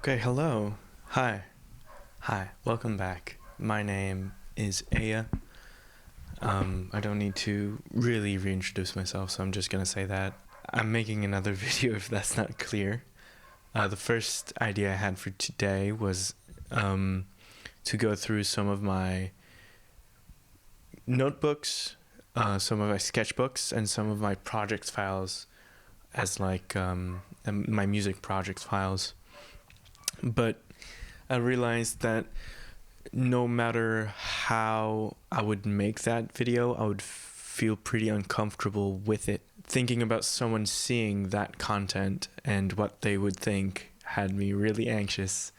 Okay, hello. Hi. Hi, welcome back. My name is Aya. I don't need to really reintroduce myself, so I'm just gonna say that. I'm making another video if that's not clear. The first idea I had for today was to go through some of my notebooks, some of my sketchbooks, and some of my projects files as my music projects files. But I realized that no matter how I would make that video, I would feel pretty uncomfortable with it. Thinking about someone seeing that content and what they would think had me really anxious.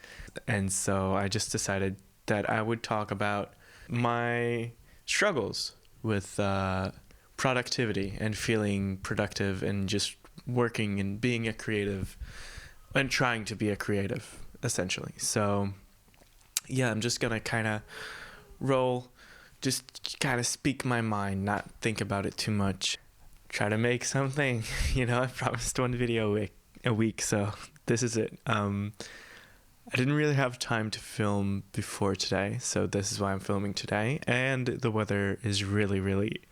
And so I just decided that I would talk about my struggles with productivity and feeling productive and just working and being a creative and trying to be a creative, essentially. So yeah, I'm just gonna kind of just kind of speak my mind, not think about it too much. Try to make something, I promised one video a week, so this is it. I didn't really have time to film before today, so this is why I'm filming today. And the weather is really, really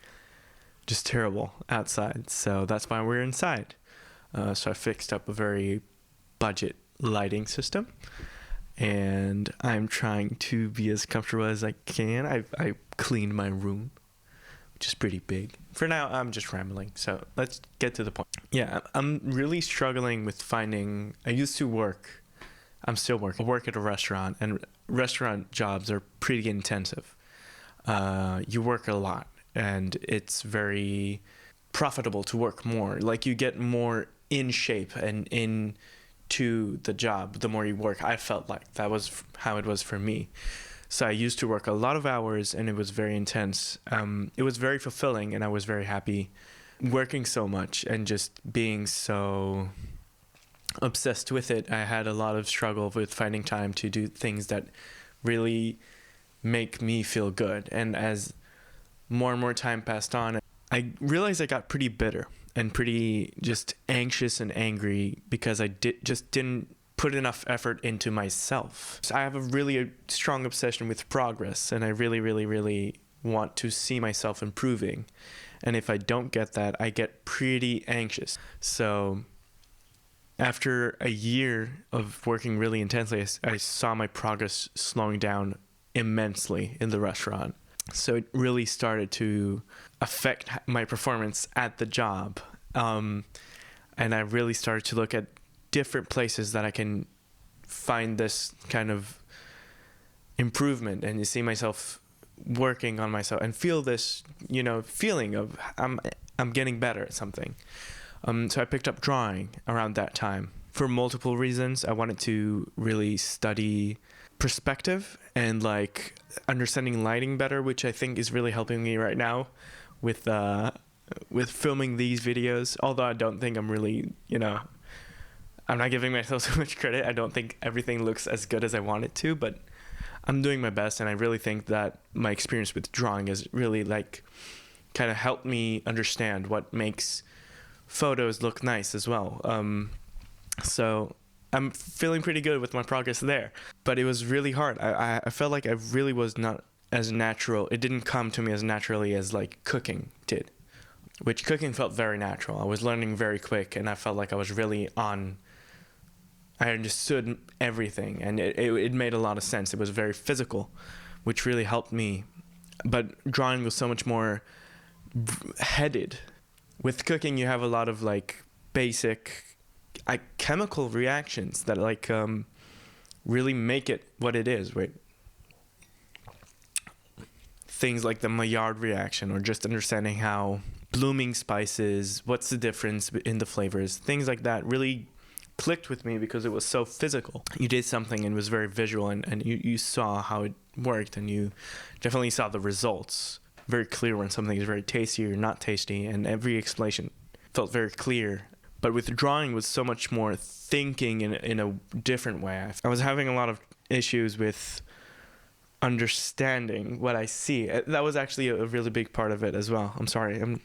just terrible outside, so that's why we're inside. So I fixed up a very budget lighting system, and I'm trying to be as comfortable as I can. I cleaned my room, which is pretty big. For now, I'm just rambling, so let's get to the point. Yeah, I'm really struggling with finding. I'm still working. I work at a restaurant, and restaurant jobs are pretty intensive. You work a lot, and it's very profitable to work more. Like, you get more in shape and into the job the more you work. I felt like that was how it was for me. So I used to work a lot of hours, and it was very intense. It was very fulfilling, and I was very happy working so much and just being so obsessed with it. I had a lot of struggle with finding time to do things that really make me feel good. And as more and more time passed on, I realized I got pretty bitter and pretty just anxious and angry because I didn't put enough effort into myself. So I have a really strong obsession with progress, and I really, really, really want to see myself improving. And if I don't get that, I get pretty anxious. So after a year of working really intensely, I saw my progress slowing down immensely in the restaurant. So it really started to affect my performance at the job. And I really started to look at different places that I can find this kind of improvement and to see myself working on myself and feel this, feeling of I'm getting better at something. So I picked up drawing around that time for multiple reasons. I wanted to really study perspective and understanding lighting better, which I think is really helping me right now with filming these videos. Although I don't think I'm really, I'm not giving myself so much credit. I don't think everything looks as good as I want it to, but I'm doing my best, and I really think that my experience with drawing has really kind of helped me understand what makes photos look nice as well. So I'm feeling pretty good with my progress there, but it was really hard. I felt like I really was not as natural. It didn't come to me as naturally as cooking did, which cooking felt very natural. I was learning very quick, and I felt like I was really I understood everything, and it made a lot of sense. It was very physical, which really helped me. But drawing was so much more headed. With cooking, you have a lot of basic chemical reactions that really make it what it is, right? Things like the Maillard reaction, or just understanding how blooming spices, what's the difference in the flavors, things like that really clicked with me because it was so physical. You did something and it was very visual, and you saw how it worked, and you definitely saw the results very clear when something is very tasty or not tasty, and every explanation felt very clear. But with drawing was so much more thinking in a different way. I was having a lot of issues with understanding what I see. That was actually a really big part of it as well. I'm sorry, I'm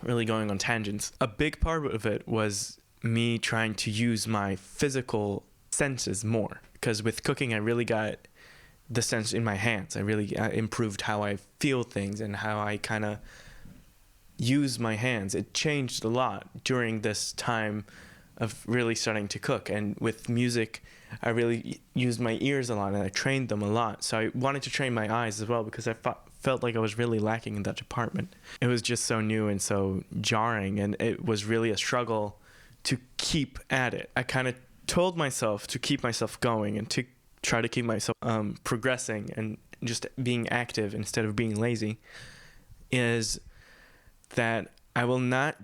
really going on tangents. A big part of it was me trying to use my physical senses more, because with cooking I really got the sense in my hands. I really improved how I feel things and how I kind of use my hands. It changed a lot during this time of really starting to cook. And with music, I really used my ears a lot and I trained them a lot. So I wanted to train my eyes as well, because I felt like I was really lacking in that department. It was just so new and so jarring, and it was really a struggle to keep at it. I kind of told myself to keep myself going and to try to keep myself progressing and just being active instead of being lazy, is that I will not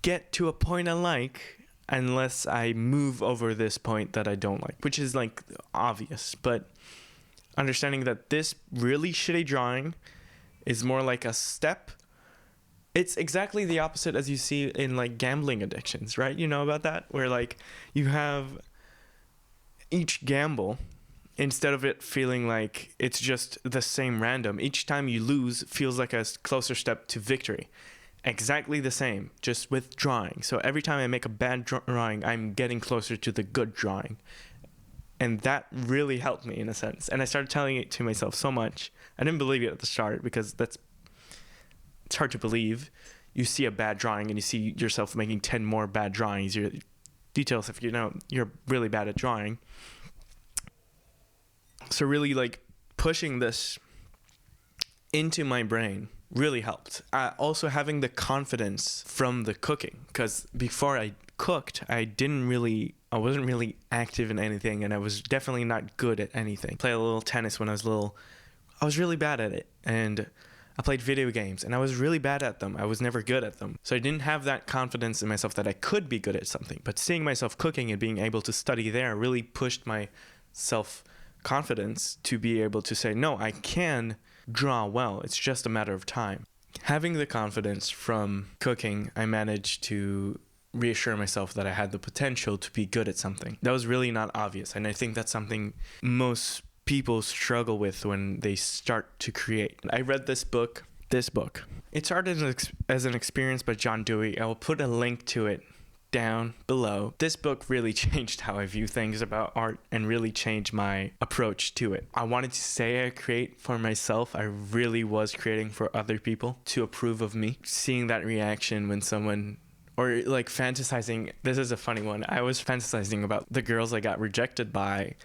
get to a point I like unless I move over this point that I don't like, which is like obvious, but understanding that this really shitty drawing is more like a step. It's exactly the opposite as you see in like gambling addictions, right? You know about that? Where like you have each gamble, instead of it feeling like it's just the same random, each time you lose feels like a closer step to victory. Exactly the same, just with drawing. So every time I make a bad drawing, I'm getting closer to the good drawing. And that really helped me in a sense. And I started telling it to myself so much. I didn't believe it at the start, because it's hard to believe. You see a bad drawing and you see yourself making 10 more bad drawings. Your details, if you know you're really bad at drawing. So really like pushing this into my brain really helped. Also having the confidence from the cooking, because before I cooked, I wasn't really active in anything, and I was definitely not good at anything. Played a little tennis when I was little. I was really bad at it, and I played video games, and I was really bad at them. I was never good at them. So I didn't have that confidence in myself that I could be good at something. But seeing myself cooking and being able to study there really pushed my self-confidence to be able to say, no, I can draw well. It's just a matter of time. Having the confidence from cooking, I managed to reassure myself that I had the potential to be good at something. That was really not obvious. And I think that's something most people struggle with when they start to create. I read this book. It started as an experience by John Dewey. I will put a link to it down below. This book really changed how I view things about art and really changed my approach to it. I wanted to say I create for myself. I really was creating for other people to approve of me. Seeing that reaction when someone, or like fantasizing, this is a funny one. I was fantasizing about the girls I got rejected by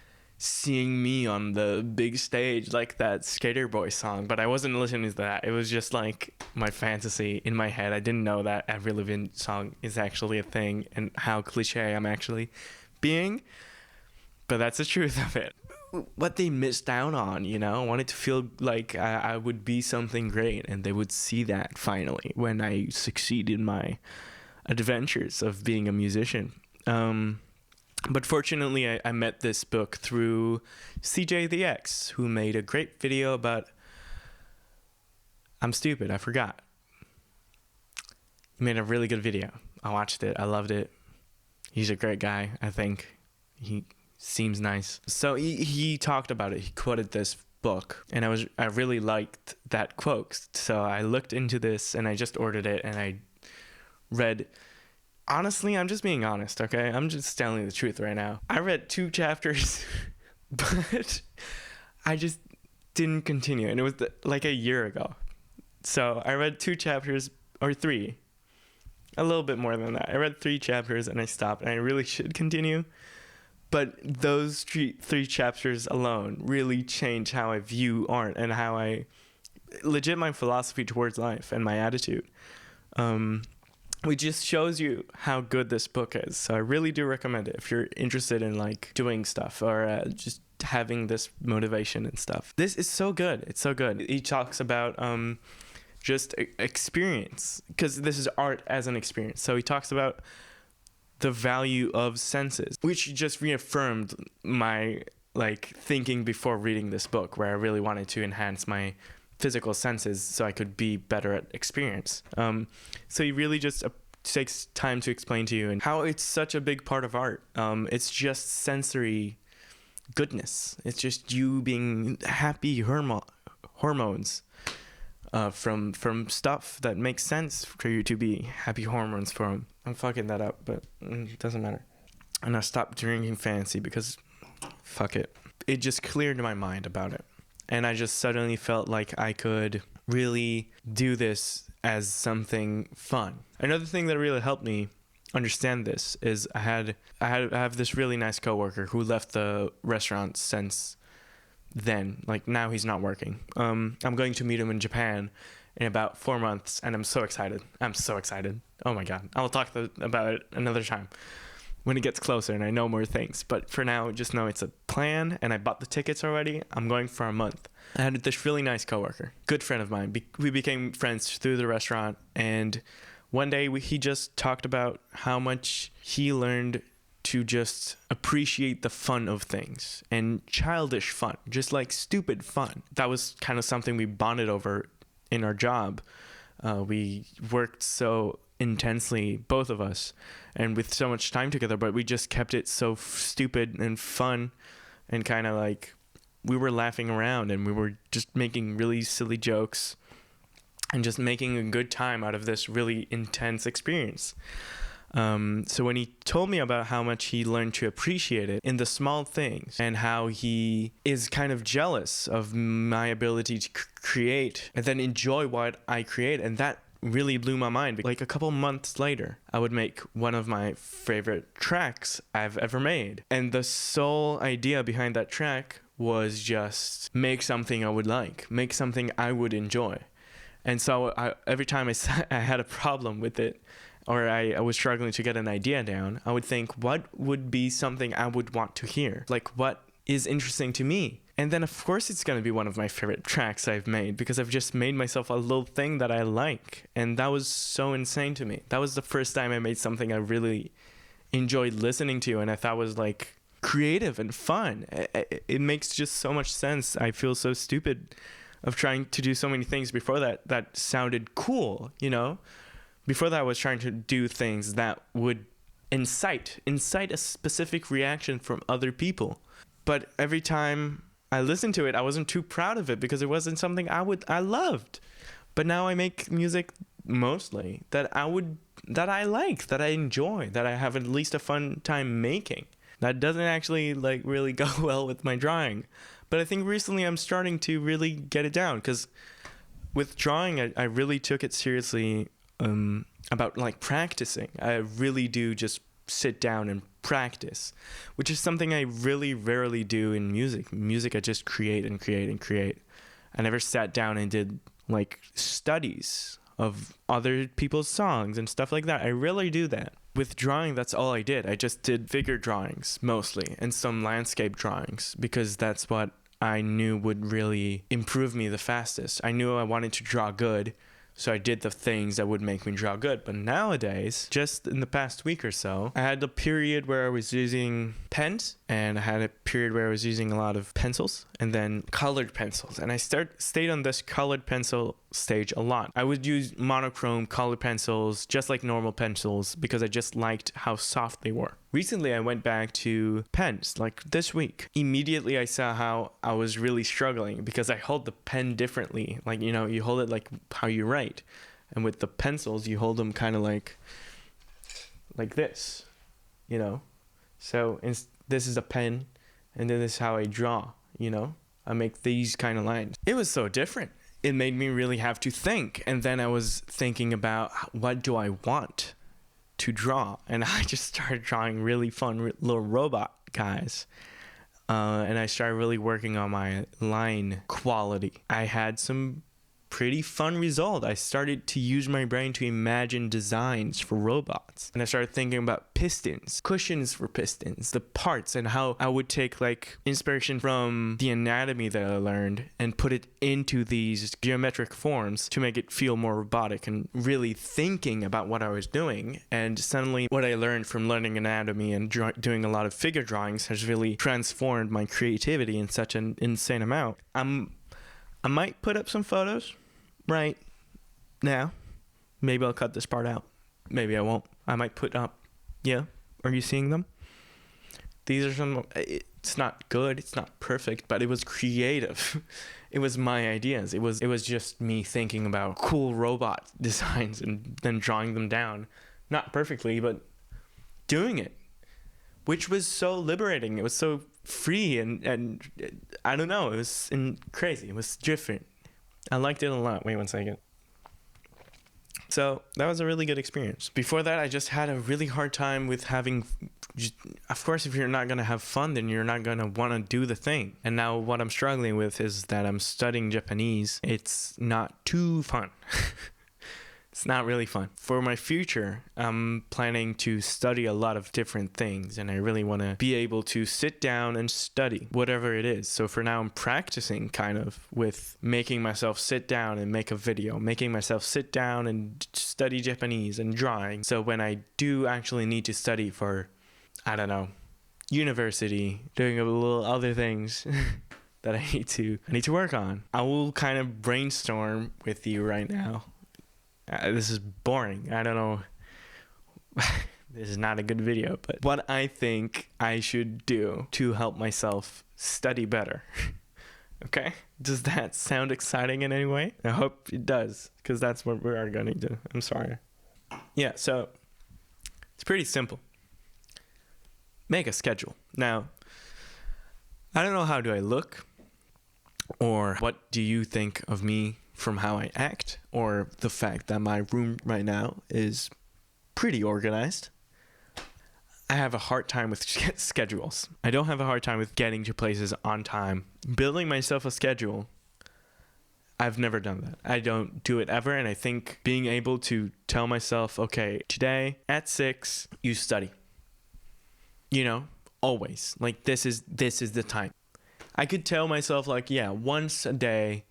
seeing me on the big stage, like that Skater Boy song, but I wasn't listening to that. It was just like my fantasy in my head. I didn't know that Avril Lavigne song is actually a thing and how cliche I'm actually being, but that's the truth of it. What they missed out on, you know, I wanted to feel like I would be something great, and they would see that finally when I succeed in my adventures of being a musician. But fortunately, I met this book through CJ the X, who made a great video about... I'm stupid, I forgot. He made a really good video. I watched it, I loved it. He's a great guy, I think. He seems nice. So he talked about it, he quoted this book, and I really liked that quote. So I looked into this, and I just ordered it, and I read... Honestly, I'm just being honest, okay? I'm just telling the truth right now. I read 2 chapters, but I just didn't continue. And it was like a year ago. So I read 2 chapters, or 3. A little bit more than that. I read 3 chapters and I stopped. And I really should continue. But those 3 chapters alone really changed how I view art and how my philosophy towards life and my attitude. It just shows you how good this book is. So I really do recommend it if you're interested in like doing stuff or just having this motivation and stuff. This is so good. It's so good. He talks about just experience, because this is art as an experience. So he talks about the value of senses, which just reaffirmed my like thinking before reading this book, where I really wanted to enhance my physical senses so I could be better at experience. So he really just takes time to explain to you and how it's such a big part of art. It's just sensory goodness. It's just you being happy hormones from stuff that makes sense for you to be happy hormones from. I'm fucking that up, but it doesn't matter. and I stopped drinking fancy because fuck it. It just cleared my mind about it. And I just suddenly felt like I could really do this as something fun. Another thing that really helped me understand this is I have this really nice coworker who left the restaurant since then. Like, now he's not working. I'm going to meet him in Japan in about 4 months, and I'm so excited. Oh my god. I'll talk about it another time when it gets closer and I know more things. But for now, just know it's a plan, and I bought the tickets already. I'm going for a month. I had this really nice coworker, good friend of mine. We became friends through the restaurant, and one day he just talked about how much he learned to just appreciate the fun of things, and childish fun, just like stupid fun. That was kind of something we bonded over in our job. We worked so intensely, both of us, and with so much time together, but we just kept it so stupid and fun, and kind of like we were laughing around, and we were just making really silly jokes and just making a good time out of this really intense experience. So when he told me about how much he learned to appreciate it in the small things, and how he is kind of jealous of my ability to create and then enjoy what I create, and that really blew my mind. Like, a couple months later, I would make one of my favorite tracks I've ever made. And the sole idea behind that track was just make something I would like, make something I would enjoy. And so every time I had a problem with it, or I was struggling to get an idea down, I would think, what would be something I would want to hear? Like, what is interesting to me? And then, of course, it's going to be one of my favorite tracks I've made, because I've just made myself a little thing that I like. And that was so insane to me. That was the first time I made something I really enjoyed listening to, and I thought was like creative and fun. It makes just so much sense. I feel so stupid of trying to do so many things before that sounded cool, you know? Before that, I was trying to do things that would incite a specific reaction from other people. But every time I listened to it, I wasn't too proud of it, because it wasn't something I loved. But now I make music mostly that I like, that I enjoy, that I have at least a fun time making. That doesn't actually like really go well with my drawing. But I think recently I'm starting to really get it down, because with drawing, I really took it seriously about like practicing. I really do just sit down and practice, which is something I really rarely do in music. Music, I just create and create and create. I never sat down and did like studies of other people's songs and stuff like that. I rarely do that. With drawing, that's all I did. I just did figure drawings mostly, and some landscape drawings, because that's what I knew would really improve me the fastest. I knew I wanted to draw good, so I did the things that would make me draw good. But nowadays, just in the past week or so, I had a period where I was using pens, and I had a period where I was using a lot of pencils, and then colored pencils. And I stayed on this colored pencil stage a lot. I would use monochrome colored pencils, just like normal pencils, because I just liked how soft they were. Recently, I went back to pens, like this week. Immediately, I saw how I was really struggling, because I hold the pen differently. Like, you know, you hold it like how you write. And with the pencils, you hold them kind of like this, you know? So this is a pen, and then this is how I draw, you know? I make these kind of lines. It was so different. It made me really have to think. And then I was thinking about, what do I want to draw? And I just started drawing really fun little robot guys. And I started really working on my line quality. I had some pretty fun result. I started to use my brain to imagine designs for robots. And I started thinking about pistons, cushions for pistons, the parts, and how I would take like inspiration from the anatomy that I learned and put it into these geometric forms to make it feel more robotic, and really thinking about what I was doing. And suddenly what I learned from learning anatomy and doing a lot of figure drawings has really transformed my creativity in such an insane amount. I might put up some photos right now. Maybe I'll cut this part out. Maybe I won't. I might put up. Yeah. Are you seeing them? These are some. It's not good. It's not perfect, but it was creative. It was my ideas. It was just me thinking about cool robot designs and then drawing them down. Not perfectly, but doing it. which was so liberating. It was so free and I don't know, it was crazy. It was different. I liked it a lot. Wait one second. So that was a really good experience. Before that, I just had a really hard time with having, of course, if you're not going to have fun, then you're not going to want to do the thing. And now what I'm struggling with is that I'm studying Japanese. It's not too fun. It's not really fun. For my future, I'm planning to study a lot of different things, and I really want to be able to sit down and study whatever it is. So for now, I'm practicing kind of with making myself sit down and make a video, making myself sit down and study Japanese and drawing. So when I do actually need to study for, I don't know, university, doing a little other things that I need to work on, I will kind of brainstorm with you right now. This is boring. I don't know. This is not a good video, but what I think I should do to help myself study better. Okay? Does that sound exciting in any way? I hope it does, because that's what we are going to do. I'm sorry. Yeah, so it's pretty simple. Make a schedule. Now, I don't know how do I look, or what do you think of me from how I act, or the fact that my room right now is pretty organized. I have a hard time with schedules. I don't have a hard time with getting to places on time. Building myself a schedule, I've never done that. I don't do it ever, and I think being able to tell myself, okay, today at 6, you study. You know, always. Like, this is the time. I could tell myself, like, yeah, once a day,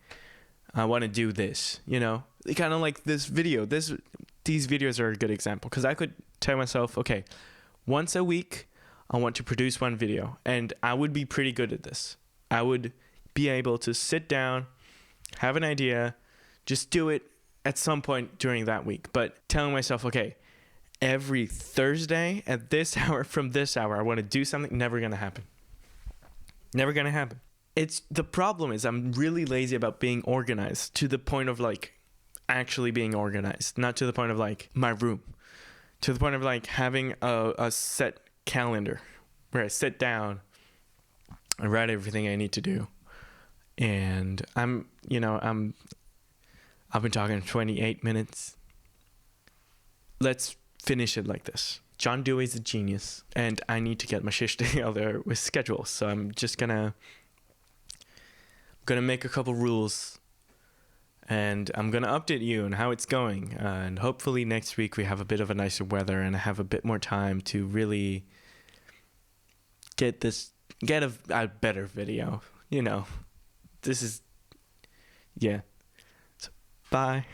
I want to do this, you know, kind of like this video. These videos are a good example, because I could tell myself, okay, once a week, I want to produce one video, and I would be pretty good at this. I would be able to sit down, have an idea, just do it at some point during that week. But telling myself, okay, every Thursday at this hour, from this hour, I want to do something, never going to happen. Never going to happen. The problem is I'm really lazy about being organized, to the point of like actually being organized, not to the point of like my room, to the point of like having a set calendar where I sit down, I write everything I need to do. And I've been talking 28 minutes. Let's finish it like this. John Dewey's a genius, and I need to get my shit together with schedules. So I'm just gonna make a couple rules, and I'm gonna update you on how it's going, and hopefully next week we have a bit of a nicer weather and I have a bit more time to really get a better video. You know, this is, yeah. So, bye.